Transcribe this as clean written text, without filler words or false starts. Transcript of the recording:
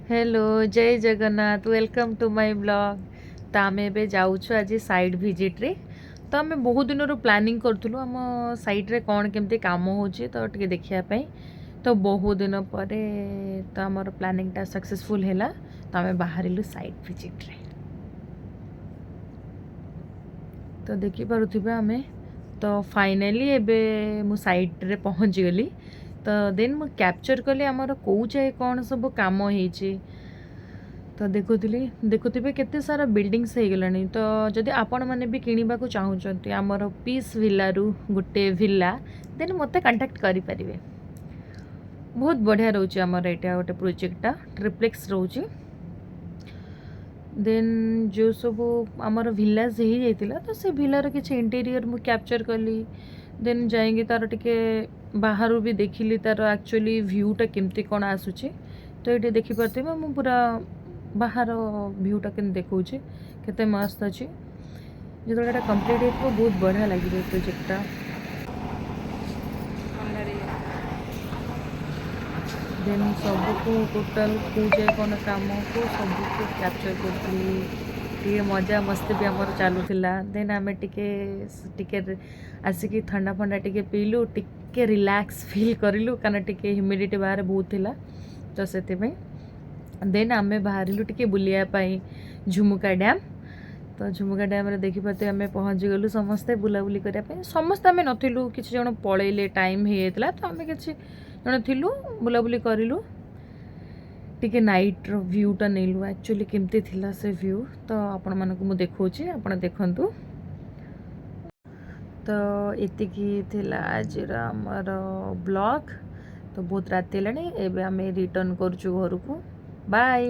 Hello जय Jagannath welcome to my blog. तो आम ए जाऊँ आज साइड भिजिट रे। तो आम बहुत दिन प्लानिंग करूँ आम साइड रे कौन केमती काम हो तो टे देखापी। तो बहुत दिन पर तो आमर प्लानिंगटा सक्सेसफुल है। तो आम बाहर साइड भिजिट रे। तो देखिपे आम तो फाइनाली एबे मु साइड रे पहुँच गली। तो देन मु कैप्चर कली आमर कौ जाए कौन सब काम होइछि। तो देखुवे केते सारा बिल्डिंग्स हो गलानी। तो जदि आपण मैंने भी किणवा चाहूँगी आमर पीस विल्लारू गोटे विल्ला देन मत कांटेक्ट करें। बहुत बढ़िया रोचे आमर यहाँ गोटे प्रोजेक्टा ट्रिप्लेक्स रोचे। देन जो सब आमर विलाज हो जाता तो से विलार किसी इंटीरियर मु कैप्चर कली। देन जाएंगे तार टिके बाहर भी देखिली तार एक्चुअली व्यूटा केमती कौन आसूची। तो ये देखिपे मु पूरा बाहर भ्यूटा के देखा केते मस्त अच्छी। जो कंप्लीट हो बहुत बढ़िया लगे प्रोजेक्टा। देन सबको टोटाल कौ जाए कौन कम को सबको कैप्चर कर मजा मस्ती भी आमर चलूला। देन आम टिके आसिक ठंडा फंडा टिके पीलु टिके रिलैक्स फील करूँ कारण टिके ह्यूमिडिटी बाहर बहुत थिला। तो से देन आम बाहर टिके बुलायापाई झुमुका डैम। तो झुमुका डैम रे देखिपे आम पहुँच गलु समस्ते बुलाबुली करने। समस्ते आम नथिलु किछि जण पळेले टाइम हो जाता। तो आम किछि जण थिलु बुलाबुली करिलु टिके नाइट रो व्यूटा नेलु एक्चुअली केमती थिला से व्यू। तो आपण मानकु मु देखौछि आपण देखंतु। तो एतिकी थिला आज आमर ब्लॉग। तो बहुत रात हेलाणी एबे आम रिटर्न करछु घर को। बाय।